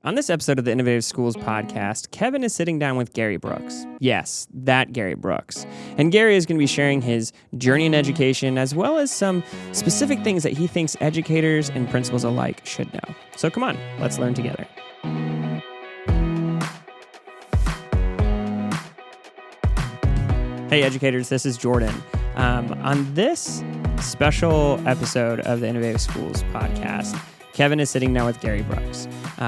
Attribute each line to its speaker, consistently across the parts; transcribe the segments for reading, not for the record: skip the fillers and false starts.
Speaker 1: On this episode of the Innovative Schools podcast, Kevin is sitting down with Gerry Brooks. Yes, that Gerry Brooks. And Gerry is going to be sharing his journey in education as well as some specific things that he thinks educators and principals alike should know. So come on, let's learn together. Hey educators, this is Jordan. On this special episode of the Innovative Schools podcast, Kevin is sitting down with Gerry Brooks.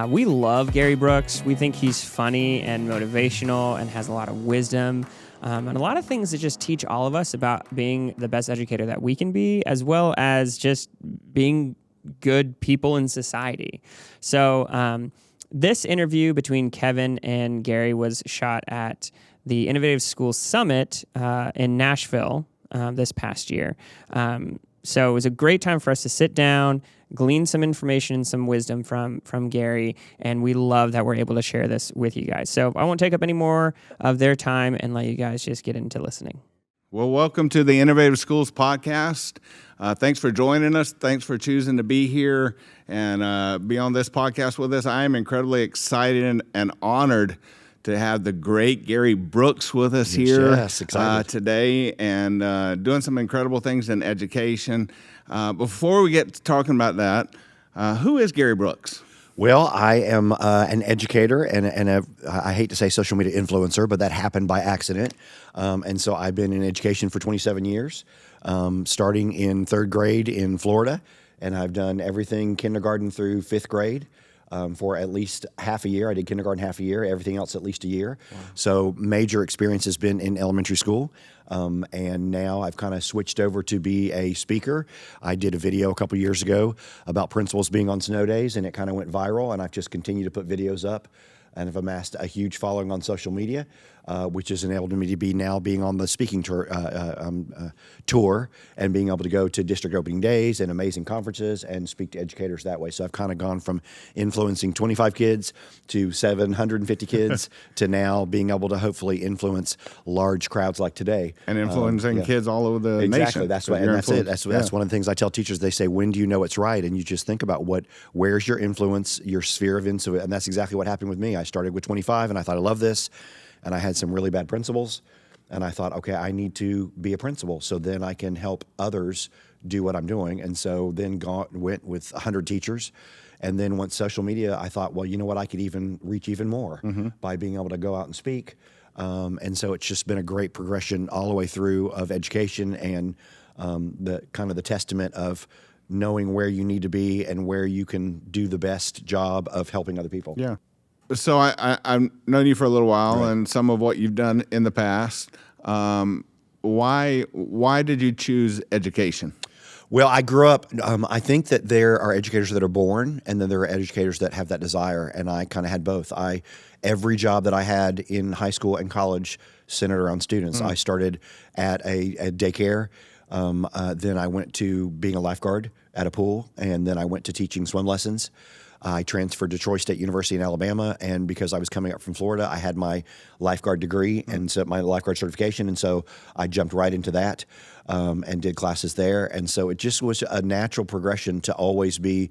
Speaker 1: We love Gerry Brooks. We think he's funny and motivational and has a lot of wisdom and a lot of things that just teach all of us about being the best educator that we can be, as well as just being good people in society. So this interview between Kevin and Gerry was shot at the Innovative Schools Summit in Nashville this past year. So it was a great time for us to sit down, glean some information and some wisdom from Gerry, and we love that we're able to share this with you guys. So I won't take up any more of their time and let you guys just get into listening.
Speaker 2: Well, welcome to the Innovative Schools podcast. Thanks for joining us. Thanks for choosing to be here and be on this podcast with us. I am incredibly excited and honored to have the great Gerry Brooks with us here today and doing some incredible things in education. Before we get to talking about that, who is Gerry Brooks?
Speaker 3: Well, I am an educator and I hate to say social media influencer, but that happened by accident. And so I've been in education for 27 years, starting in third grade in Florida, and I've done everything kindergarten through fifth grade. For at least half a year. I did kindergarten half a year, everything else at least a year. Wow. So major experience has been in elementary school. And now I've kind of switched over to be a speaker. I did a video a couple years ago about principals being on snow days, and it kind of went viral, and I've just continued to put videos up and have amassed a huge following on social media, which has enabled me to be now being on the speaking tour and being able to go to district opening days and amazing conferences and speak to educators that way. So I've kind of gone from influencing 25 kids to 750 kids to now being able to hopefully influence large crowds like today.
Speaker 2: And influencing kids all over the nation.
Speaker 3: Exactly. That's what, and that's it. That's one of the things I tell teachers. They say, when do you know it's right? And you just think about where's your influence, your sphere of influence, and that's exactly what happened with me. I started with 25, and I thought, I love this. And I had some really bad principals, and I thought, okay, I need to be a principal so then I can help others do what I'm doing. And so then went with 100 teachers. And then once social media, I thought, well, you know what, I could even reach even more by being able to go out and speak. And so it's just been a great progression all the way through of education and the kind of the testament of knowing where you need to be and where you can do the best job of helping other people.
Speaker 2: Yeah. So I've known you for a little while, right, and some of what you've done in the past. Why did you choose education?
Speaker 3: Well, I grew up, I think that there are educators that are born, and then there are educators that have that desire, and I kind of had both. Every job that I had in high school and college centered around students. I started at a daycare, then I went to being a lifeguard at a pool, and then I went to teaching swim lessons. I transferred to Troy State University in Alabama, and because I was coming up from Florida, I had my lifeguard degree and so my lifeguard certification, and so I jumped right into that and did classes there. And so it just was a natural progression to always be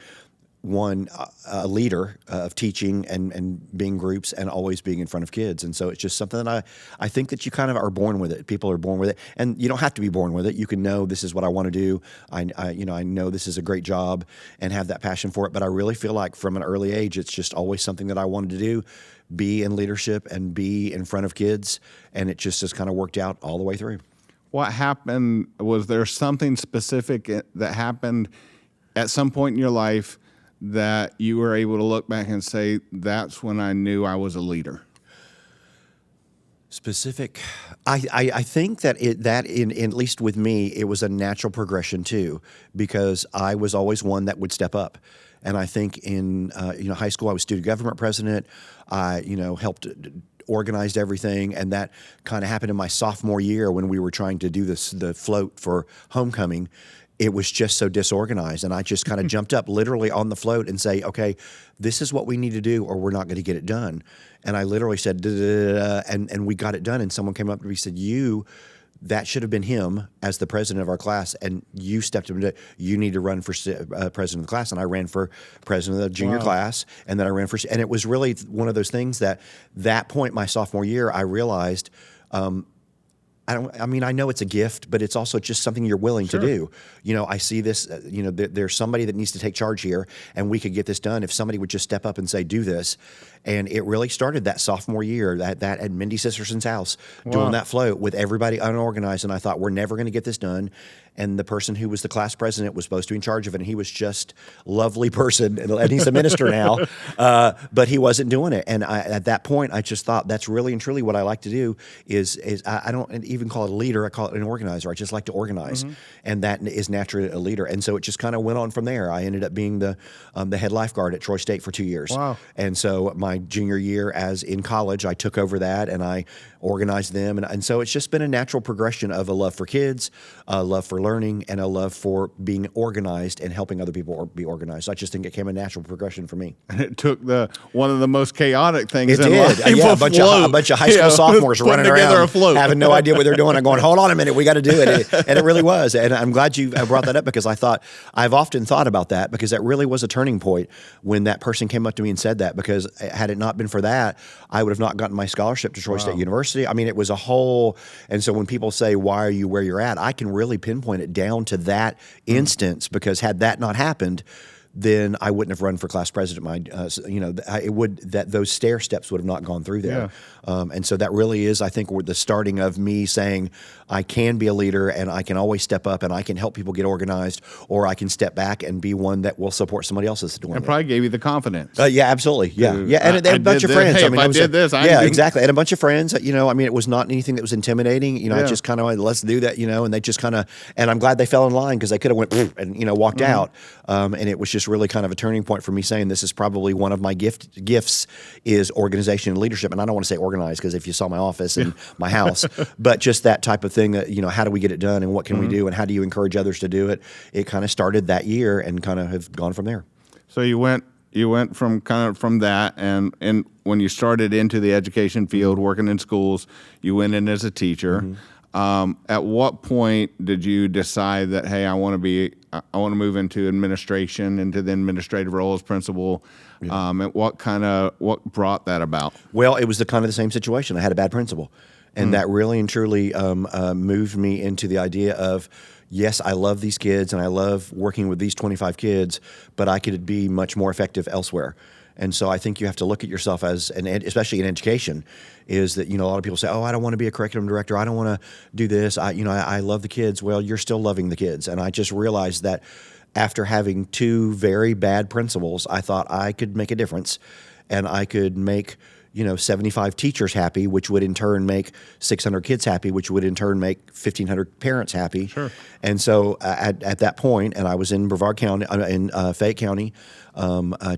Speaker 3: a leader of teaching and being groups and always being in front of kids. And so it's just something that I think that you kind of are born with it. People are born with it, and you don't have to be born with it. You can know this is what I want to do. I know this is a great job and have that passion for it. But I really feel like from an early age, it's just always something that I wanted to do, be in leadership and be in front of kids. And it just has kind of worked out all the way through.
Speaker 2: What happened? Was there something specific that happened at some point in your life that you were able to look back and say, that's when I knew I was a leader?
Speaker 3: Specific, I think that at least with me, it was a natural progression too, because I was always one that would step up. And I think in high school, I was student government president. I helped organized everything, and that kind of happened in my sophomore year when we were trying to do the float for homecoming. It was just so disorganized, and I just kind of jumped up literally on the float and say, okay, this is what we need to do or we're not going to get it done. And I literally said, and we got it done, and someone came up to me and said, that should have been him as the president of our class, and you stepped up and said, you need to run for president of the class. And I ran for president of the junior class, and then I ran for, and it was really one of those things that point, my sophomore year, I realized, I know it's a gift, but it's also just something you're willing to do. I see this, there's somebody that needs to take charge here, and we could get this done if somebody would just step up and say, do this. And it really started that sophomore year, that at Mindy Sisterson's house, doing that float with everybody unorganized. And I thought, we're never going to get this done. And the person who was the class president was supposed to be in charge of it, and he was just a lovely person, and he's a minister now, but he wasn't doing it. And at that point, I just thought, that's really and truly what I like to do is I don't even call it a leader, I call it an organizer. I just like to organize, and that is naturally a leader. And so it just kind of went on from there. I ended up being the head lifeguard at Troy State for 2 years.
Speaker 2: Wow.
Speaker 3: And so my junior year as in college, I took over that, and I organized them. And so it's just been a natural progression of a love for kids, a love for learning, and a love for being organized and helping other people be organized. So I just think it became a natural progression for me.
Speaker 2: And it took one of the most chaotic things
Speaker 3: in
Speaker 2: life.
Speaker 3: Yeah, a bunch of high school sophomores running around, having no idea what they're doing. I'm going, hold on a minute, we got to do it. And it really was. And I'm glad you brought that up, because I've often thought about that, because that really was a turning point when that person came up to me and said that, because had it not been for that, I would have not gotten my scholarship to Troy State University. I mean, it was a whole, and so when people say, why are you where you're at? I can really pinpoint it down to that instance, because had that not happened, then I wouldn't have run for class president. Those stair steps would have not gone through there. And so that really is, I think, the starting of me saying I can be a leader, and I can always step up, and I can help people get organized, or I can step back and be one that will support somebody else that's doing it.
Speaker 2: And probably gave you the confidence.
Speaker 3: Yeah, absolutely. Yeah. And a bunch of friends.
Speaker 2: Hey, if I did this,
Speaker 3: exactly. And a bunch of friends, it was not anything that was intimidating. I just kind of went, let's do that, and they just kind of, and I'm glad they fell in line, because they could have went and walked out. And it was just really kind of a turning point for me, saying this is probably one of my gifts is organization and leadership. And I don't want to say organized, because if you saw my office and my house, but just that type of thing that, how do we get it done, and what can we do, and how do you encourage others to do it? It kind of started that year, and kind of have gone from there.
Speaker 2: So you went from that, and when you started into the education field, working in schools, you went in as a teacher. At what point did you decide that, hey, I want to move into administration, into the administrative role as principal? And what brought that about?
Speaker 3: Well, it was the same situation. I had a bad principal, and that really and truly moved me into the idea of, yes, I love these kids, and I love working with these 25 kids, but I could be much more effective elsewhere. And so I think you have to look at yourself as, especially in education, is that, a lot of people say, oh, I don't want to be a curriculum director. I don't want to do this. I love the kids. Well, you're still loving the kids. And I just realized that after having two very bad principals, I thought I could make a difference, and I could make 75 teachers happy, which would in turn make 600 kids happy, which would in turn make 1,500 parents happy. Sure. And so at that point, and I was in Brevard County, in Fayette County,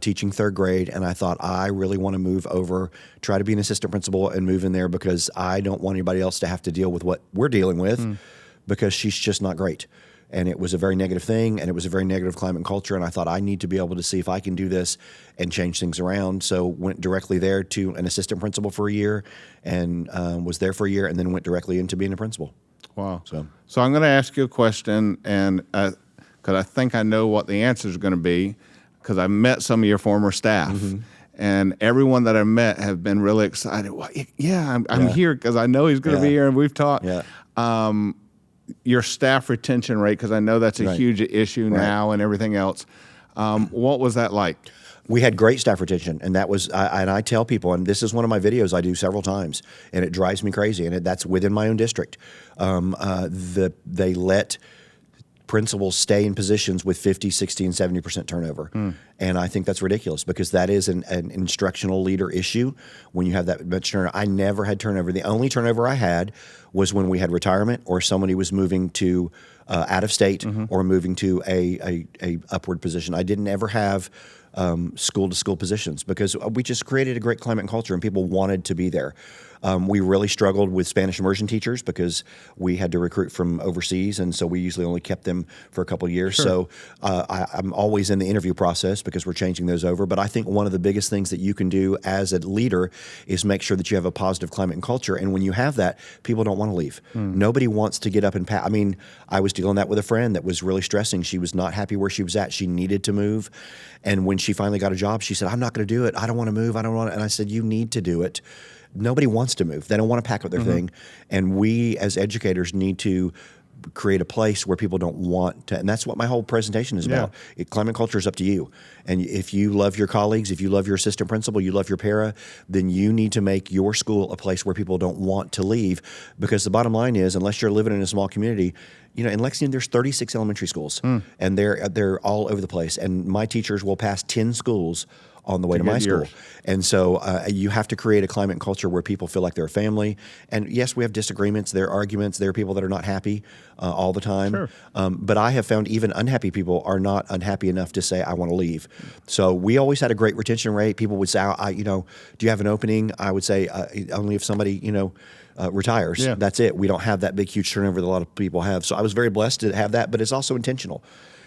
Speaker 3: teaching third grade, and I thought, I really want to move over, try to be an assistant principal and move in there, because I don't want anybody else to have to deal with what we're dealing with, because she's just not great. And it was a very negative thing, and it was a very negative climate and culture, and I thought I need to be able to see if I can do this and change things around. So went directly there to an assistant principal for a year, and was there for a year, and then went directly into being a principal.
Speaker 2: Wow. So I'm going to ask you a question, and because I think I know what the answer is going to be, because I met some of your former staff. And everyone that I met have been really excited. Well, I'm here because I know he's going to be here, and we've talked. Your staff retention rate, because I know that's a huge issue now, and everything else. What was that like?
Speaker 3: We had great staff retention, and that was, and I tell people, and this is one of my videos I do several times, and it drives me crazy, and that's within my own district. They let principals stay in positions with 50, 60, and 70% turnover. And I think that's ridiculous, because that is an instructional leader issue when you have that much turnover. I never had turnover. The only turnover I had was when we had retirement, or somebody was moving to out of state, or moving to a upward position. I didn't ever have school-to-school positions, because we just created a great climate and culture, and people wanted to be there. We really struggled with Spanish immersion teachers because we had to recruit from overseas, and so we usually only kept them for a couple of years. So I'm always in the interview process because we're changing those over. But I think one of the biggest things that you can do as a leader is make sure that you have a positive climate and culture. And when you have that, people don't want to leave. Nobody wants to get up and I mean, I was dealing that with a friend that was really stressing. She was not happy where she was at. She needed to move. And when she finally got a job, she said, I'm not going to do it. I don't want to move. I don't want to. And I said, you need to do it. Nobody wants to move. They don't want to pack up their thing. And we as educators need to create a place where people don't want to, and that's what my whole presentation is about. Climate culture is up to you. And if you love your colleagues, if you love your assistant principal, you love your para, then you need to make your school a place where people don't want to leave. Because the bottom line is, unless you're living in a small community, you know, in Lexington, there's 36 elementary schools, and they're all over the place. And my teachers will pass 10 schools on the way to my school. And so you have to create a climate and culture where people feel like they're a family. And yes, we have disagreements, there are arguments, there are people that are not happy all the time. But I have found even unhappy people are not unhappy enough to say, I want to leave. So we always had a great retention rate. People would say, you know, do you have an opening? I would say only if somebody, you know, retires. That's it. We don't have that big, huge turnover that a lot of people have. So I was very blessed to have that, but it's also intentional.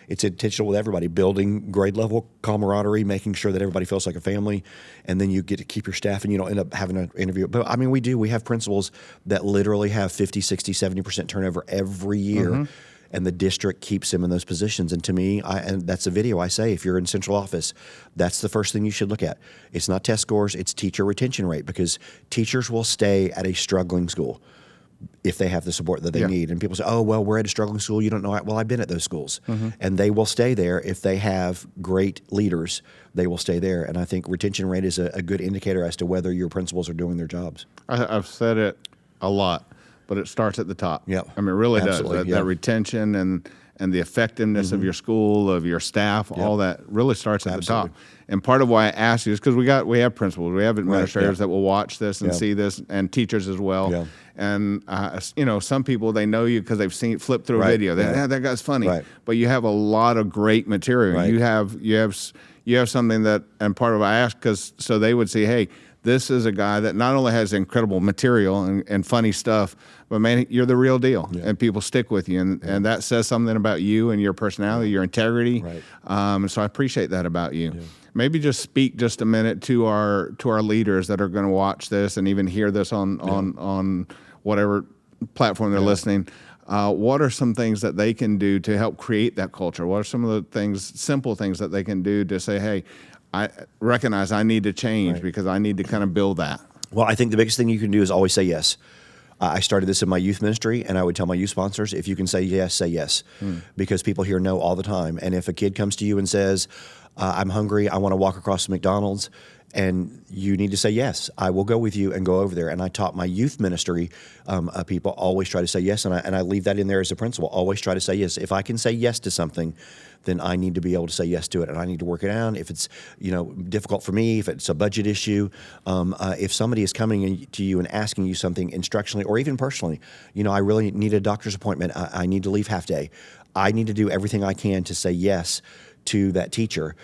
Speaker 3: It's intentional with everybody, building grade level camaraderie, making sure that everybody feels like a family, and then you get to keep your staff and you don't end up having an interview. But I mean, we have principals that literally have 50, 60, 70% turnover every year, and the district keeps them in those positions. And to me, and that's a video I say, if you're in central office, that's the first thing you should look at. It's not test scores, it's teacher retention rate, because teachers will stay at a struggling school if they have the support that they need. And people say, oh, well, we're at a struggling school. You don't know. Well, I've been at those schools. And they will stay there. If they have great leaders, they will stay there. And I think retention rate is a good indicator as to whether your principals are doing their jobs.
Speaker 2: I've said it a lot, but it starts at the top. I mean, it really does. That retention and the effectiveness of your school, of your staff, all that really starts at the top. And part of why I asked you is because we have principals, we have administrators that will watch this and see this, and teachers as well. And you know, some people, they know you because they've flip through a video. That guy's funny. But you have a lot of great material. You have something that, and part of what I asked, because so they would see, hey, this is a guy that not only has incredible material and funny stuff, but man, you're the real deal, and people stick with you, and that says something about you and your personality, your integrity. So I appreciate that about you. Maybe just speak just a minute to our leaders that are going to watch this and even hear this on whatever platform they're listening. What are some things that they can do to help create that culture? What are some of the things, simple things that they can do to say, hey, I recognize I need to change because I need to kind of build that?
Speaker 3: Well, I think the biggest thing you can do is always say yes. I started this in my youth ministry, and I would tell my youth sponsors, if you can say yes, say yes. Because people hear no all the time. And if a kid comes to you and says, I'm hungry, I want to walk across the McDonald's, and you need to say yes, I will go with you and go over there. And I taught my youth ministry people always try to say yes, and I leave that in there as a principle. Always try to say yes. If I can say yes to something, then I need to be able to say yes to it, and I need to work it out. If it's difficult for me, if it's a budget issue, if somebody is coming to you and asking you something instructionally or even personally, I really need a doctor's appointment. I need to leave half day. I need to do everything I can to say yes to that teacher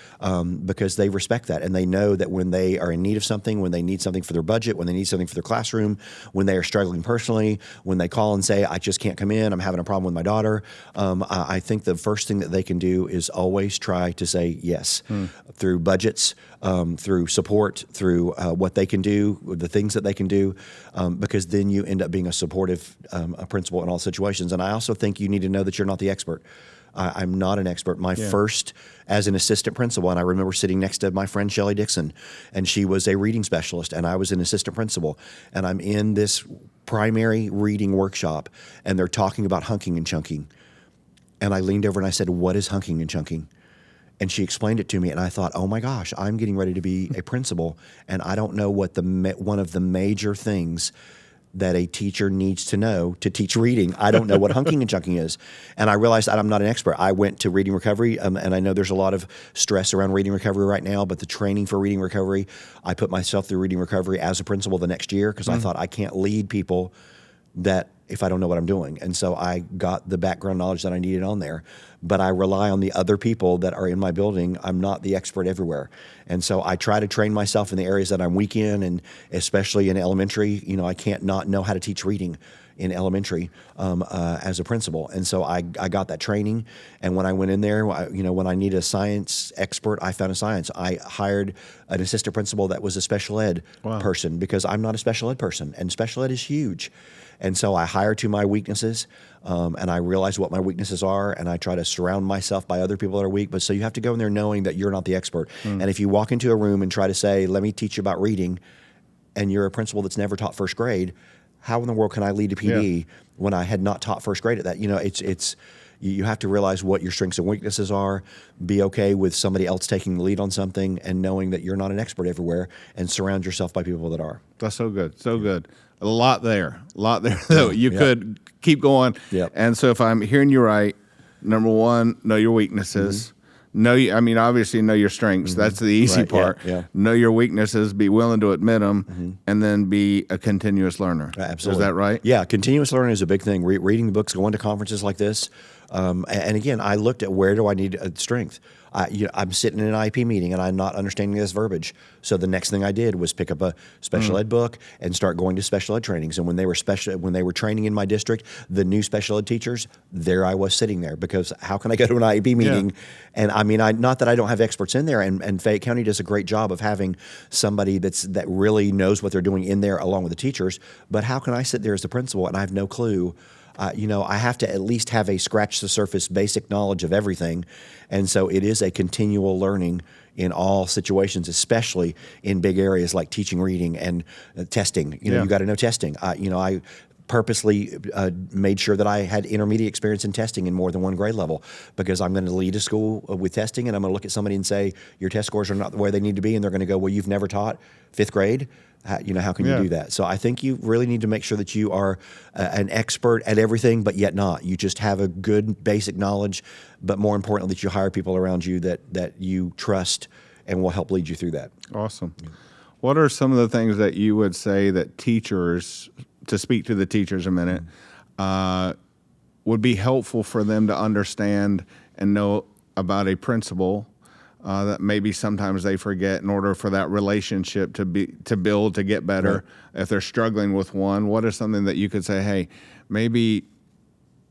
Speaker 3: because they respect that, and they know that when they are in need of something, when they need something for their budget, when they need something for their classroom, when they are struggling personally, when they call and say, I just can't come in, I'm having a problem with my daughter, I think the first thing that they can do is always try to say yes through budgets, through support, through what they can do, the things that they can do, because then you end up being a supportive principal in all situations. And I also think you need to know that you're not the expert. I'm not an expert. My first as an assistant principal, and I remember sitting next to my friend Shelley Dixon, and she was a reading specialist, and I was an assistant principal, and I'm in this primary reading workshop, and they're talking about hunking and chunking. And I leaned over and I said, what is hunking and chunking? And she explained it to me, and I thought, oh my gosh, I'm getting ready to be a principal, and I don't know what one of the major things that a teacher needs to know to teach reading. I don't know what hunking and chunking is. And I realized that I'm not an expert. I went to reading recovery, and I know there's a lot of stress around reading recovery right now, but the training for reading recovery, I put myself through reading recovery as a principal the next year because I thought I can't lead people that if I don't know what I'm doing. And so I got the background knowledge that I needed on there, but I rely on the other people that are in my building. I'm not the expert everywhere. And so I try to train myself in the areas that I'm weak in, and especially in elementary. I can't not know how to teach reading in elementary as a principal. And so I got that training. And when I went in there, when I needed a science expert, I found a science. I hired an assistant principal that was a special ed person, because I'm not a special ed person, and special ed is huge. And so I hire to my weaknesses, and I realize what my weaknesses are, and I try to surround myself by other people that are weak. But so you have to go in there knowing that you're not the expert. And if you walk into a room and try to say, let me teach you about reading, and you're a principal that's never taught first grade, how in the world can I lead a PD when I had not taught first grade at that? You have to realize what your strengths and weaknesses are, be okay with somebody else taking the lead on something, and knowing that you're not an expert everywhere, and surround yourself by people that are.
Speaker 2: That's so good. So good. A lot there, though. You could keep going.
Speaker 3: Yep.
Speaker 2: And so if I'm hearing you right, number one, know your weaknesses. Obviously know your strengths. That's the easy part.
Speaker 3: Yeah.
Speaker 2: Know your weaknesses, be willing to admit them, and then be a continuous learner.
Speaker 3: Absolutely.
Speaker 2: Is that right?
Speaker 3: Yeah, continuous learning is a big thing. Reading the books, going to conferences like this. And again, I looked at where do I need strength. I'm sitting in an IEP meeting and I'm not understanding this verbiage. So the next thing I did was pick up a special ed book and start going to special ed trainings. And when they were training in my district, the new special ed teachers, there I was sitting there, because how can I go to an IEP meeting? And not that I don't have experts in there, and Fayette County does a great job of having somebody that really knows what they're doing in there along with the teachers. But how can I sit there as the principal and I have no clue? I have to at least have a scratch the surface basic knowledge of everything. And so it is a continual learning in all situations, especially in big areas like teaching reading and testing. You got to know testing. I purposely made sure that I had intermediate experience in testing in more than one grade level, because I'm going to lead a school with testing, and I'm going to look at somebody and say, your test scores are not where they need to be. And they're going to go, well, you've never taught fifth grade. How can you do that? So I think you really need to make sure that you are an expert at everything, but yet not. You just have a good basic knowledge, but more importantly, that you hire people around you that you trust and will help lead you through that.
Speaker 2: Awesome. What are some of the things that you would say that teachers, to speak to the teachers a minute, would be helpful for them to understand and know about a principal that maybe sometimes they forget in order for that relationship to build, to get better? Right. If they're struggling with one, what is something that you could say, hey, maybe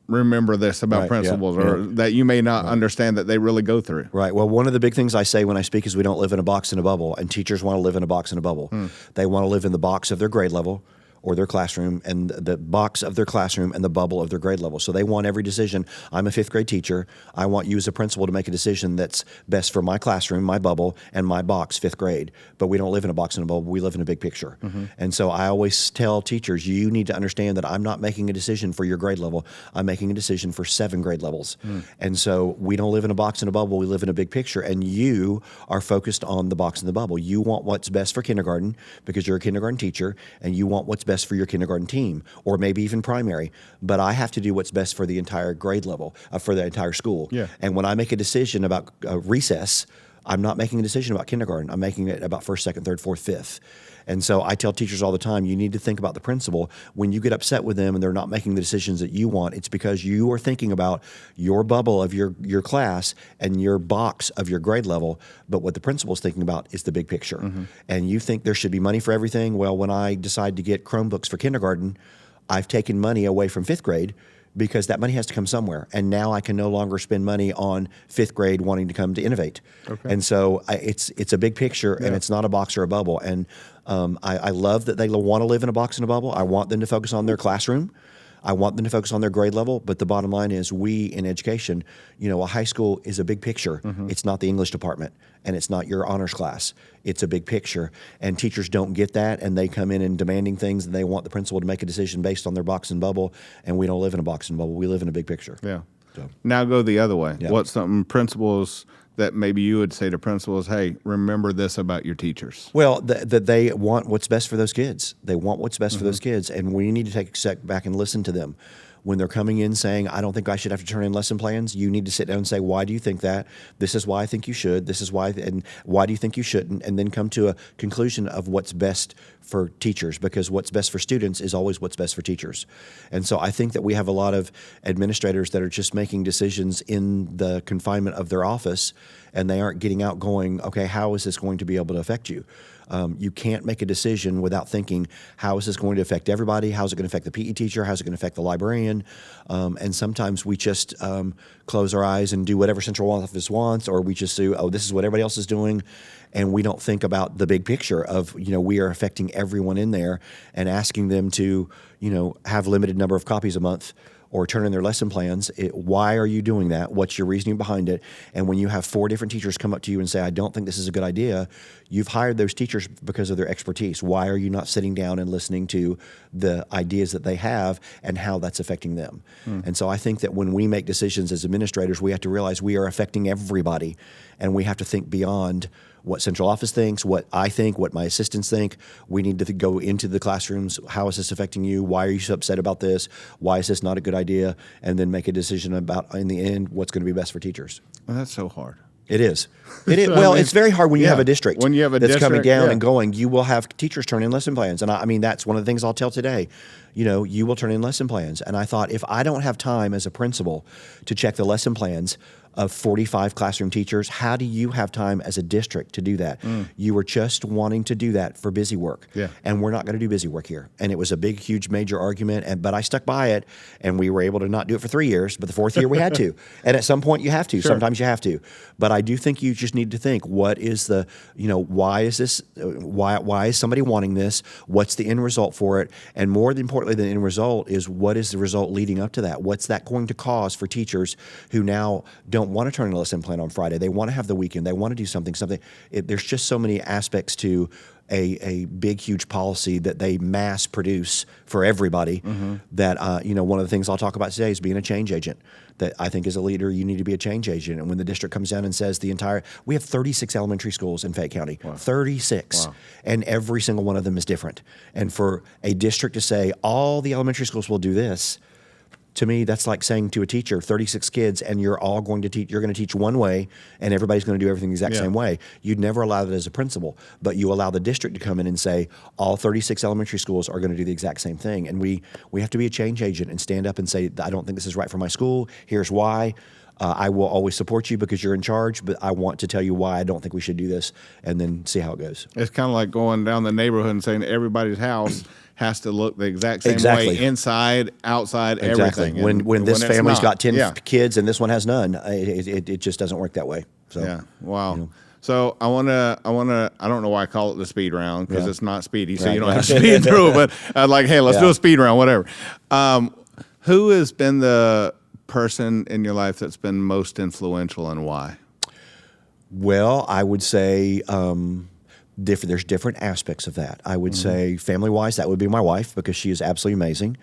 Speaker 2: remember this about principals, or that you may not understand that they really go through?
Speaker 3: Right. Well, one of the big things I say when I speak is we don't live in a box in a bubble, and teachers want to live in a box in a bubble. They want to live in the box of their grade level or their classroom, and the box of their classroom and the bubble of their grade level. So they want every decision. I'm a fifth grade teacher. I want you as a principal to make a decision that's best for my classroom, my bubble, and my box, fifth grade. But we don't live in a box and a bubble. We live in a big picture. And so I always tell teachers, you need to understand that I'm not making a decision for your grade level. I'm making a decision for 7 grade levels. And so we don't live in a box and a bubble. We live in a big picture. And you are focused on the box and the bubble. You want what's best for kindergarten because you're a kindergarten teacher, and you want what's best for your kindergarten team, or maybe even primary. But I have to do what's best for the entire grade level, for the entire school. And when I make a decision about recess, I'm not making a decision about kindergarten. I'm making it about first, second, third, fourth, fifth. And so I tell teachers all the time, you need to think about the principal. When you get upset with them and they're not making the decisions that you want, it's because you are thinking about your bubble of your class and your box of your grade level. But what the principal's thinking about is the big picture. And you think there should be money for everything. Well, when I decide to get Chromebooks for kindergarten, I've taken money away from fifth grade, because that money has to come somewhere. And now I can no longer spend money on fifth grade wanting to come to Innovate. And so it's a big picture, and it's not a box or a bubble. And I love that they want to live in a box and a bubble. I want them to focus on their classroom. I want them to focus on their grade level. But the bottom line is, we in education, a high school is a big picture. It's not the English department, and it's not your honors class. It's a big picture. And teachers don't get that, and they come in and demanding things, and they want the principal to make a decision based on their box and bubble. And we don't live in a box and bubble. We live in a big picture. So.
Speaker 2: Now go the other way. What's something principals that maybe you would say to principals, hey, remember this about your teachers?
Speaker 3: Well, that they want what's best for those kids. They want what's best for those kids, and we need to take a step back and listen to them. when they're coming in saying, I don't think I should have to turn in lesson plans, you need to sit down and say, why do you think that? This is why I think you should. This is why, and why do you think you shouldn't? And then come to a conclusion of what's best for teachers, because what's best for students is always what's best for teachers. And so I think that we have a lot of administrators that are just making decisions in the confinement of their office, and they aren't getting out going, okay, how is this going to be able to affect you? You can't make a decision without thinking, how is this going to affect everybody? How is it going to affect the PE teacher? How is it going to affect the librarian? And sometimes we just close our eyes and do whatever central office wants, or we just do, oh, this is what everybody else is doing. And we don't think about the big picture of, we are affecting everyone in there and asking them to, have limited number of copies a month or turn in their lesson plans. Why are you doing that? What's your reasoning behind it? And when you have 4 different teachers come up to you and say, I don't think this is a good idea, you've hired those teachers because of their expertise. Why are you not sitting down and listening to the ideas that they have and how that's affecting them? And so I think that when we make decisions as administrators, we have to realize we are affecting everybody, and we have to think beyond what central office thinks, what I think, what my assistants think. We need to go into the classrooms. How is this affecting you? Why are you so upset about this? Why is this not a good idea? And then make a decision about, in the end, what's going to be best for teachers.
Speaker 2: Well, that's so hard.
Speaker 3: It is. It is. Well, it's very hard when you have a district
Speaker 2: when you have a
Speaker 3: that's
Speaker 2: district,
Speaker 3: coming down and going. You will have teachers turn in lesson plans, and I mean that's one of the things I'll tell today. You will turn in lesson plans, and I thought, if I don't have time as a principal to check the lesson plans of 45 classroom teachers, how do you have time as a district to do that? You were just wanting to do that for busy work, and we're not going to do busy work here. And it was a big, huge, major argument, but I stuck by it, and we were able to not do it for 3 years, but the 4th year we had to. And at some point you have to. Sure. Sometimes you have to. But I do think you just need to think, what is the, why is this, why is somebody wanting this? What's the end result for it? And more importantly than the end result is, what is the result leading up to that? What's that going to cause for teachers who now don't want to turn in a lesson plan on Friday? They want to have the weekend. They want to do something. There's just so many aspects to a big, huge policy that they mass produce for everybody that, one of the things I'll talk about today is being a change agent. That I think as a leader, you need to be a change agent. And when the district comes down and says we have 36 elementary schools in Fayette County, 36, and every single one of them is different. And for a district to say all the elementary schools will do this, to me, that's like saying to a teacher, 36 kids, and you're all going to teach. You're going to teach one way, and everybody's going to do everything the exact same way. You'd never allow that as a principal, but you allow the district to come in and say all 36 elementary schools are going to do the exact same thing. And we have to be a change agent and stand up and say, I don't think this is right for my school. Here's why. I will always support you because you're in charge, but I want to tell you why I don't think we should do this, and then see how it goes.
Speaker 2: It's kind of like going down the neighborhood and saying everybody's house has to look the exact same way, inside, outside, everything.
Speaker 3: When this family's got 10 kids and this one has none, it just doesn't work that way. So,
Speaker 2: wow. So I don't know why I call it the speed round, because it's not speedy, so you don't have to speed through it, but I'd like, hey, let's do a speed round, whatever. Who has been the person in your life that's been most influential, and why?
Speaker 3: Well, I would say there's different aspects of that. I would say family-wise, that would be my wife, because she is absolutely amazing.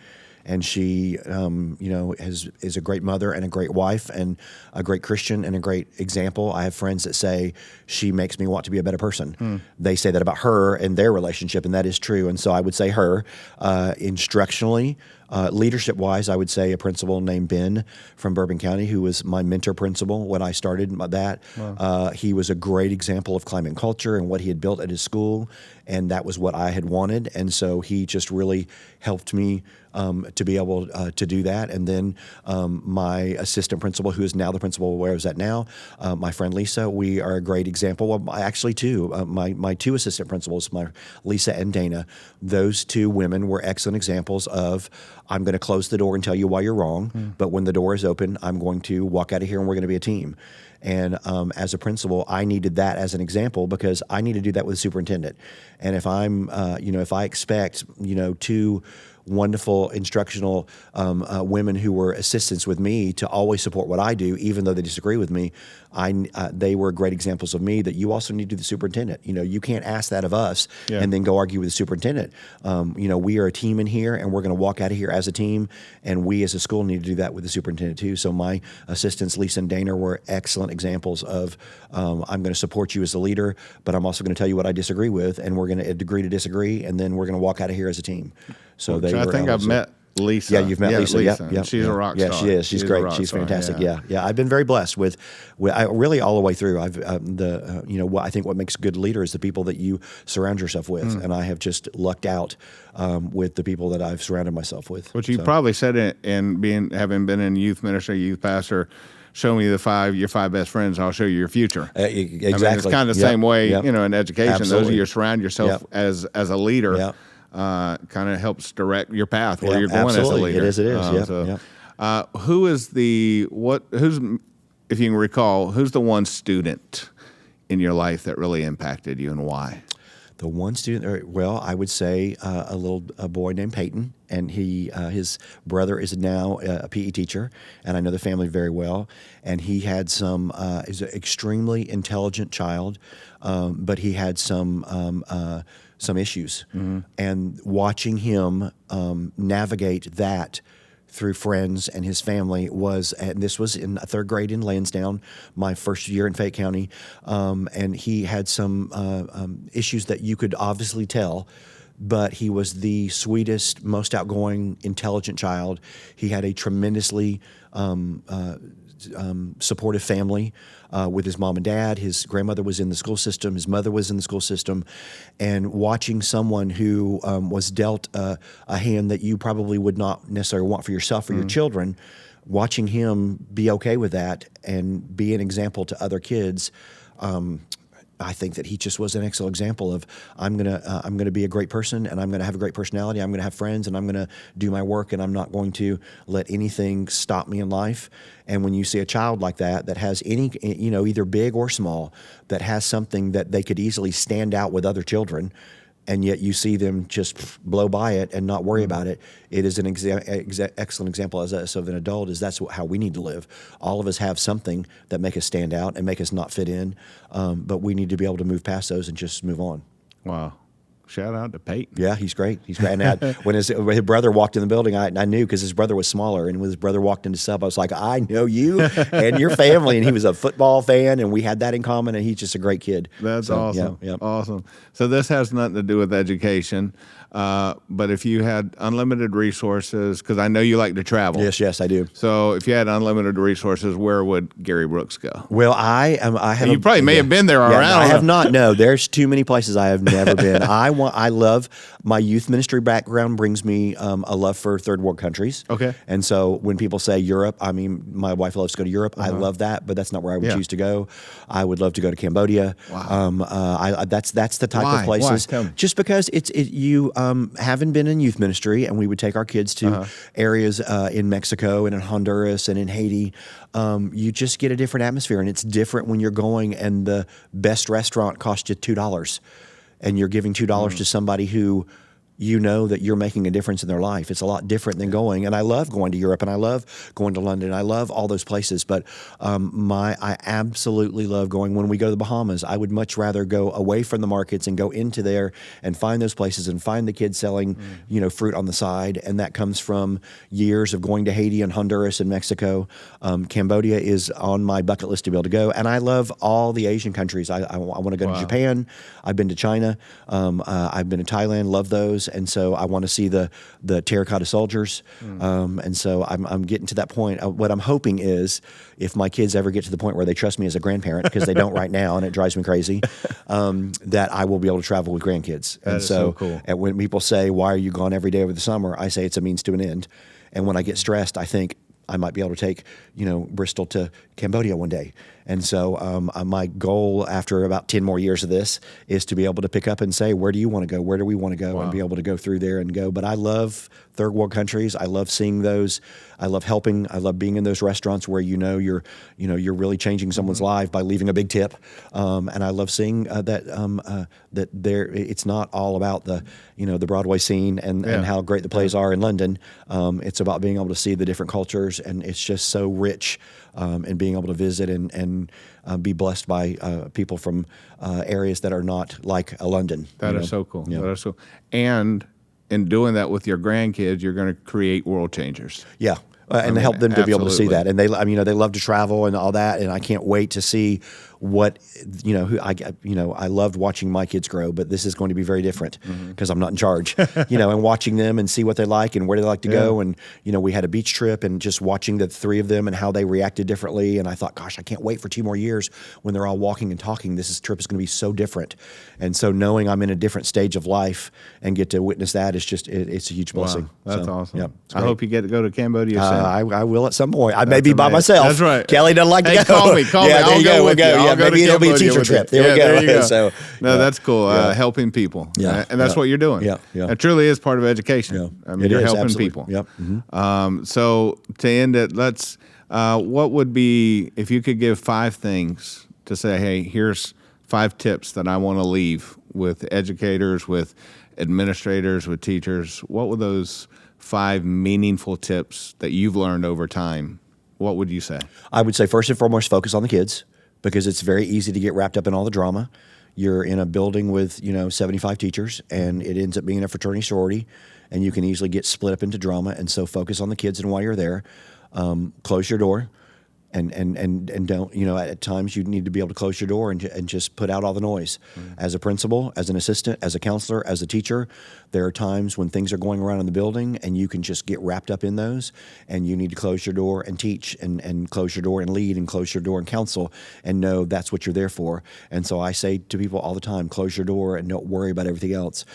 Speaker 3: And she, is a great mother and a great wife and a great Christian and a great example. I have friends that say she makes me want to be a better person. They say that about her and their relationship, and that is true. And so I would say her. Instructionally, leadership-wise, I would say a principal named Ben from Bourbon County, who was my mentor principal when I started that. Wow. He was a great example of climate and culture and what he had built at his school, and that was what I had wanted. And so he just really helped me to be able to do that. And then my assistant principal, who is now the principal where I was at now, my friend Lisa, we are a great example. Well, actually, two. My two assistant principals, Lisa and Dana, those two women were excellent examples of, I'm going to close the door and tell you why you're wrong, but when the door is open, I'm going to walk out of here and we're going to be a team. And as a principal, I needed that as an example, because I need to do that with the superintendent. And if I'm, if I expect, two wonderful instructional women who were assistants with me to always support what I do, even though they disagree with me, they were great examples of me that you also need to do the superintendent. You can't ask that of us and then go argue with the superintendent. We are a team in here, and we're going to walk out of here as a team, and we as a school need to do that with the superintendent too. So my assistants, Lisa and Dana, were excellent examples of, I'm going to support you as a leader, but I'm also going to tell you what I disagree with, and we're going to agree to disagree, and then we're going to walk out of here as a team. So I
Speaker 2: think I've met Lisa.
Speaker 3: Yeah, you've met Lisa. Yeah.
Speaker 2: She's a rock star.
Speaker 3: Yeah, she is. She's great. She's fantastic. Yeah. I've been very blessed with I really all the way through. I've what I think what makes a good leader is the people that you surround yourself with, and I have just lucked out with the people that I've surrounded myself with.
Speaker 2: Which you probably said it in having been in youth ministry, youth pastor. Show me your five best friends, and I'll show you your future.
Speaker 3: Exactly.
Speaker 2: I mean, it's kind of the same way, in education.
Speaker 3: Absolutely.
Speaker 2: Those of you surround yourself as a leader, kind of helps direct your path where you're going
Speaker 3: absolutely.
Speaker 2: as a leader.
Speaker 3: It is.
Speaker 2: Who is who's, if you can recall, who's the one student in your life that really impacted you, and why?
Speaker 3: The one student, well, I would say a boy named Peyton, and his brother is now a PE teacher, and I know the family very well. And he had is an extremely intelligent child, but he had some issues. Mm-hmm. And watching him navigate that through friends and his family and this was in third grade in Lansdowne, my first year in Fayette County, and he had some issues that you could obviously tell, but he was the sweetest, most outgoing, intelligent child. He had a tremendously supportive family with his mom and dad. His grandmother was in the school system. His mother was in the school system. And watching someone who was dealt a hand that you probably would not necessarily want for yourself or your children, watching him be okay with that and be an example to other kids, I think that he just was an excellent example of I'm gonna be a great person, and I'm gonna have a great personality. I'm gonna have friends, and I'm gonna do my work, and I'm not going to let anything stop me in life. And when you see a child like that has any, either big or small, that has something that they could easily stand out with other children, and yet you see them just blow by it and not worry about it. It is an excellent example as of an adult. That's how we need to live. All of us have something that make us stand out and make us not fit in, but we need to be able to move past those and just move on.
Speaker 2: Wow. Shout out to Peyton.
Speaker 3: Yeah, he's great. He's great. And when his brother walked in the building, I knew because his brother was smaller. And when his brother walked into sub, I was like, I know you and your family. And he was a football fan, and we had that in common. And he's just a great kid.
Speaker 2: That's awesome. Awesome. So this has nothing to do with education. But if you had unlimited resources, because I know you like to travel.
Speaker 3: Yes, I do.
Speaker 2: So if you had unlimited resources, where would Gerry Brooks go?
Speaker 3: Well, I have.
Speaker 2: You probably may have been there around.
Speaker 3: I have not. No, there's too many places I have never been. I love my youth ministry background. Brings me a love for third world countries. Okay. And so when people say Europe, I mean, my wife loves to go to Europe. I love that, but that's not where I would choose to go. I would love to go to Cambodia. Wow. That's the type of places. Why? Just because you. Having been in youth ministry, and we would take our kids to areas in Mexico and in Honduras and in Haiti, you just get a different atmosphere, and it's different when you're going and the best restaurant costs you $2, and you're giving $2 to somebody who you know that you're making a difference in their life. It's a lot different than going. And I love going to Europe, and I love going to London. I love all those places. But I absolutely love going. When we go to the Bahamas, I would much rather go away from the markets and go into there and find those places and find the kids selling, fruit on the side. And that comes from years of going to Haiti and Honduras and Mexico. Cambodia is on my bucket list to be able to go. And I love all the Asian countries. I want to go to Japan. I've been to China. I've been to Thailand. Love those. And so I want to see the terracotta soldiers. And so I'm getting to that point. What I'm hoping is if my kids ever get to the point where they trust me as a grandparent, because they don't right now, and it drives me crazy, that I will be able to travel with grandkids.
Speaker 2: That is so cool.
Speaker 3: And when people say, why are you gone every day over the summer? I say it's a means to an end. And when I get stressed, I think I might be able to take, Bristol to Cambodia one day. And so my goal after about 10 more years of this is to be able to pick up and say, where do you want to go? Where do we want to go? And be able to go through there and go. But I love third world countries. I love seeing those. I love helping. I love being in those restaurants where you're really changing someone's life by leaving a big tip. And I love seeing that there it's not all about the Broadway scene and how great the plays are in London. It's about being able to see the different cultures, and it's just so rich. And being able to visit and be blessed by people from areas that are not like London.
Speaker 2: That is so cool. That is so. And in doing that with your grandkids, you're going to create world changers.
Speaker 3: Yeah. And help them to be able to see that. And they love to travel and all that. And I can't wait to see what, I loved watching my kids grow, but this is going to be very different because I'm not in charge, and watching them and see what they like and where they like to go. And, we had a beach trip and just watching the three of them and how they reacted differently. And I thought, gosh, I can't wait for 2 more years when they're all walking and talking. This trip is going to be so different. And so knowing I'm in a different stage of life and get to witness that is just, it's a huge blessing.
Speaker 2: Wow, that's
Speaker 3: so,
Speaker 2: awesome.
Speaker 3: Yep,
Speaker 2: I hope you get to go to Cambodia soon.
Speaker 3: I will at some point. I may be by myself.
Speaker 2: That's right.
Speaker 3: Kelly doesn't like to go.
Speaker 2: Call me.
Speaker 3: Yeah, there you go. We'll go.
Speaker 2: Yeah,
Speaker 3: maybe it'll be a teacher trip. There we go.
Speaker 2: There you go.
Speaker 3: So,
Speaker 2: that's cool. Helping people.
Speaker 3: Yeah.
Speaker 2: And that's what you're doing.
Speaker 3: Yeah.
Speaker 2: It truly is part of education.
Speaker 3: Yeah.
Speaker 2: I mean, you're helping
Speaker 3: absolutely.
Speaker 2: people.
Speaker 3: Yep. Mm-hmm.
Speaker 2: So to end it, what would be, if you could give 5 things to say, hey, here's 5 tips that I want to leave with educators, with administrators, with teachers, what would those 5 meaningful tips that you've learned over time, what would you say?
Speaker 3: I would say first and foremost, focus on the kids, because it's very easy to get wrapped up in all the drama. You're in a building with 75 teachers, and it ends up being a fraternity sorority, and you can easily get split up into drama. And so focus on the kids, and while you're there, close your door. And don't, at times you need to be able to close your door and just put out all the noise. As a principal, as an assistant, as a counselor, as a teacher, there are times when things are going around in the building and you can just get wrapped up in those, and you need to close your door and teach and close your door and lead and close your door and counsel and know that's what you're there for. And so I say to people all the time, close your door and don't worry about everything else.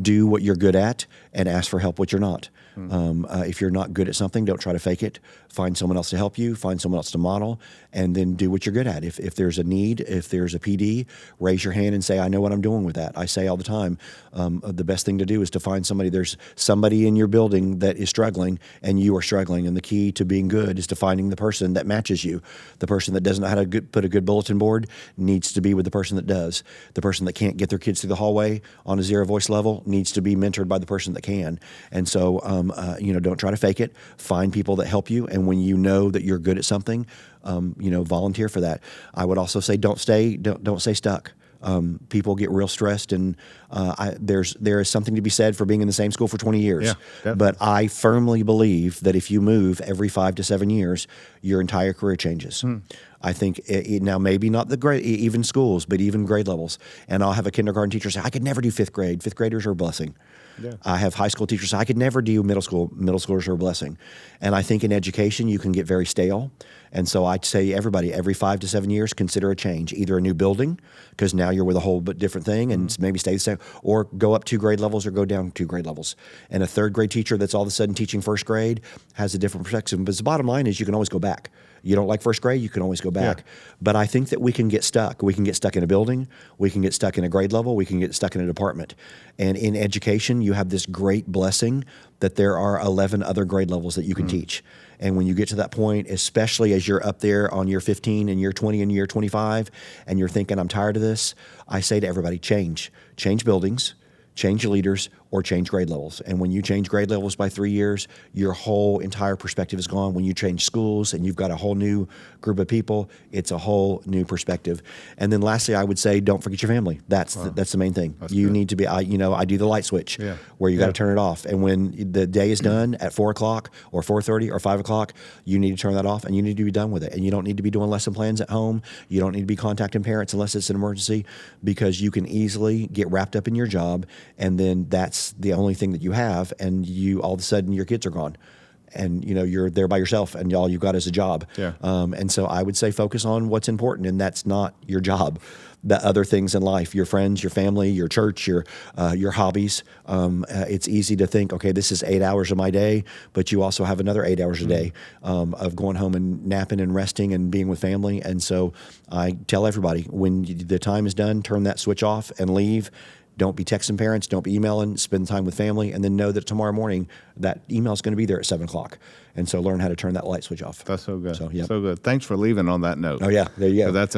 Speaker 3: Do what you're good at and ask for help what you're not. If you're not good at something, don't try to fake it. Find someone else to help you, find someone else to model, and then do what you're good at. If there's a need, if there's a PD, raise your hand and say, I know what I'm doing with that. I say all the time, the best thing to do is to find somebody. There's somebody in your building that is struggling and you are struggling, and the key to being good is to finding the person that matches you. The person that doesn't know how to put a good bulletin board needs to be with the person that does. The person that can't get their kids through the hallway on a 0 voice level needs to be mentored by the person that can. And so, don't try to fake it. Find people that help you, and when you know that you're good at something, volunteer for that. I would also say don't stay stuck. People get real stressed, and there is something to be said for being in the same school for 20 years.
Speaker 2: Yeah,
Speaker 3: but I firmly believe that if you move every 5 to 7 years, your entire career changes. I think now maybe not the grade, even schools, but even grade levels. And I'll have a kindergarten teacher say, I could never do 5th grade. 5th graders are a blessing. Yeah. I have high school teachers say, I could never do middle school. Middle schoolers are a blessing. And I think in education, you can get very stale. And so I'd say everybody, every 5 to 7 years, consider a change. Either a new building, because now you're with a whole but different thing, and maybe stay the same, or go up 2 grade levels or go down 2 grade levels. And a 3rd grade teacher that's all of a sudden teaching 1st grade has a different perspective. But the bottom line is you can always go back. You don't like 1st grade, you can always go back. Yeah. But I think that we can get stuck. We can get stuck in a building. We can get stuck in a grade level. We can get stuck in a department. And in education, you have this great blessing that there are 11 other grade levels that you can teach. And when you get to that point, especially as you're up there on year 15 and year 20 and year 25, and you're thinking, I'm tired of this, I say to everybody, change buildings, change leaders, or change grade levels. And when you change grade levels by 3 years, your whole entire perspective is gone. When you change schools and you've got a whole new group of people, it's a whole new perspective. And then lastly, I would say, don't forget your family. That's the main thing. You need to be, I do the light switch where you got to turn it off. And when the day is done at 4 o'clock or 4:30 or 5 o'clock, you need to turn that off and you need to be done with it. And you don't need to be doing lesson plans at home. You don't need to be contacting parents unless it's an emergency, because you can easily get wrapped up in your job, and then that's the only thing that you have, and you all of a sudden your kids are gone, and you're there by yourself, and all you've got is a job. And so I would say focus on what's important, and that's not your job. The other things in life, your friends, your family, your church, your hobbies. It's easy to think, okay, this is 8 hours of my day, but you also have another 8 hours a day of going home and napping and resting and being with family. And so I tell everybody, when the time is done, turn that switch off and leave. Don't be texting parents. Don't be emailing. Spend time with family, and then know that tomorrow morning that email is going to be there at 7 o'clock. And so learn how to turn that light switch off.
Speaker 2: That's so good. So good. Thanks for leaving on that note.
Speaker 3: Oh yeah, there you go.
Speaker 2: That's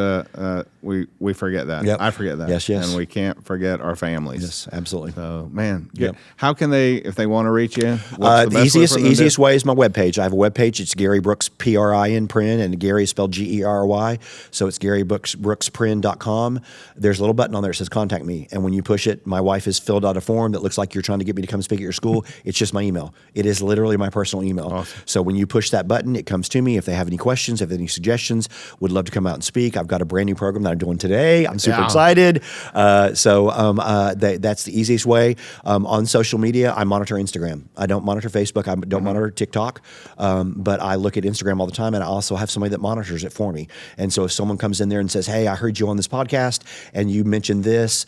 Speaker 2: we forget that.
Speaker 3: Yep.
Speaker 2: I forget that.
Speaker 3: Yes.
Speaker 2: And we can't forget our families.
Speaker 3: Yes, absolutely.
Speaker 2: So man, how can they, if they want to reach you?
Speaker 3: The easiest way is my webpage. I have a webpage. It's Gerry Brooks, PRIN, and Gary is spelled GERY. So it's GerryBrooksPrin.com. There's a little button on there that says contact me, and when you push it, my wife has filled out a form that looks like you're trying to get me to come speak at your school. It's just my email. It is literally my personal email.
Speaker 2: Awesome.
Speaker 3: So when you push that button, it comes to me. If they have any questions, if they have any suggestions, would love to come out and speak. I've got a brand new program that I'm doing today. I'm super excited. That's the easiest way. On social media, I monitor Instagram. I don't monitor Facebook. I don't monitor TikTok. But I look at Instagram all the time, and I also have somebody that monitors it for me. And so if someone comes in there and says, hey, I heard you on this podcast and you mentioned this,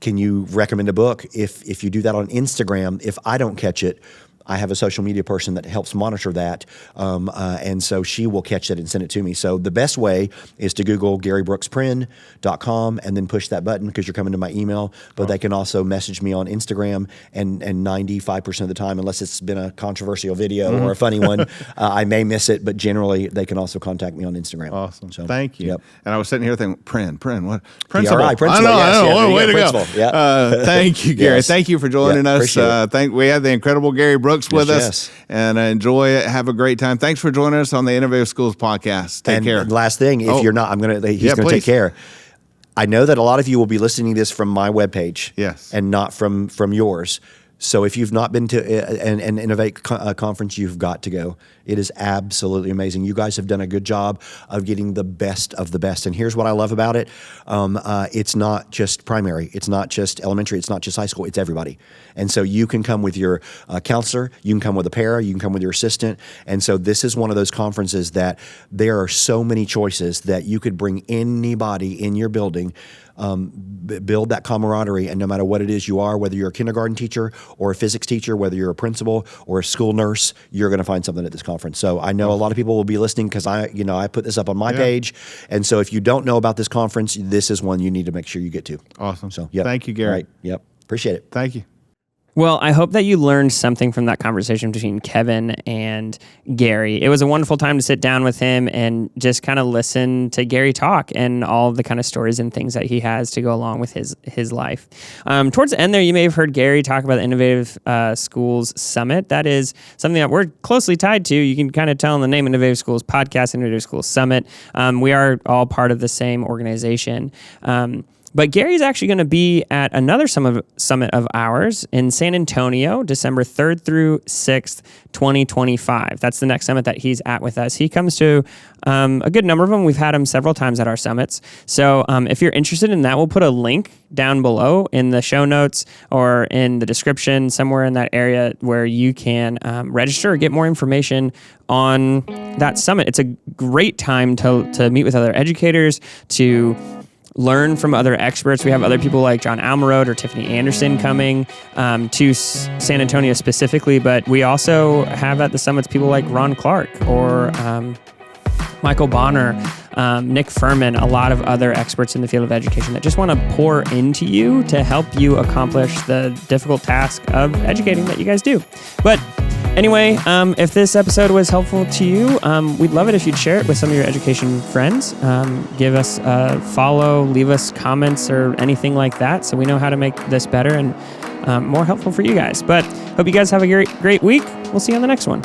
Speaker 3: can you recommend a book? If you do that on Instagram, if I don't catch it, I have a social media person that helps monitor that, and so she will catch it and send it to me. So the best way is to Google GerryBrooksPrin.com and then push that button because you're coming to my email. But they can also message me on Instagram, and 95% of the time, unless it's been a controversial video or a funny one, I may miss it. But generally, they can also contact me on Instagram.
Speaker 2: Awesome.
Speaker 3: So,
Speaker 2: thank you.
Speaker 3: Yep.
Speaker 2: And I was sitting here thinking, Prin, what?
Speaker 3: Principal. Principal.
Speaker 2: I know. Way to
Speaker 3: Principal.
Speaker 2: go.
Speaker 3: Yeah.
Speaker 2: Thank you, Gary.
Speaker 3: Yes.
Speaker 2: Thank you for joining us. We have the incredible Gerry Brooks with us, and enjoy it. Have a great time. Thanks for joining us on the Innovative Schools podcast. Take care.
Speaker 3: Last thing, if you're not, he's going to take care. I know that a lot of you will be listening to this from my webpage, and not from yours. So if you've not been to an Innovate conference, you've got to go. It is absolutely amazing. You guys have done a good job of getting the best of the best. And here's what I love about it. It's not just primary. It's not just elementary. It's not just high school. It's everybody. And so you can come with your counselor. You can come with a para. You can come with your assistant. And so this is one of those conferences that there are so many choices that you could bring anybody in your building, build that camaraderie, and no matter what it is you are, whether you're a kindergarten teacher or a physics teacher, whether you're a principal or a school nurse, you're going to find something at this conference. So I know a lot of people will be listening because I put this up on my page, and so if you don't know about this conference, this is one you need to make sure you get to.
Speaker 2: Awesome.
Speaker 3: So
Speaker 2: thank you, Gary.
Speaker 3: Right. Yep. Appreciate it.
Speaker 2: Thank you.
Speaker 1: Well, I hope that you learned something from that conversation between Kevin and Gary. It was a wonderful time to sit down with him and just kind of listen to Gary talk and all the kind of stories and things that he has to go along with his life. Towards the end there, you may have heard Gary talk about the Innovative Schools Summit. That is something that we're closely tied to. You can kind of tell in the name Innovative Schools Podcast, Innovative Schools Summit. We are all part of the same organization. But Gary's actually going to be at another summit of ours in San Antonio, December 3rd through 6th, 2025. That's the next summit that he's at with us. He comes to a good number of them. We've had him several times at our summits. So if you're interested in that, we'll put a link down below in the show notes or in the description, somewhere in that area where you can register or get more information on that summit. It's a great time to meet with other educators, to learn from other experts. We have other people like John Almerode or Tiffany Anderson coming to San Antonio specifically, but we also have at the summits people like Ron Clark or Michael Bonner, Nick Furman, a lot of other experts in the field of education that just want to pour into you to help you accomplish the difficult task of educating that you guys do. But anyway, if this episode was helpful to you, we'd love it if you'd share it with some of your education friends. Give us a follow, leave us comments or anything like that so we know how to make this better and more helpful for you guys. But hope you guys have a great week. We'll see you on the next one.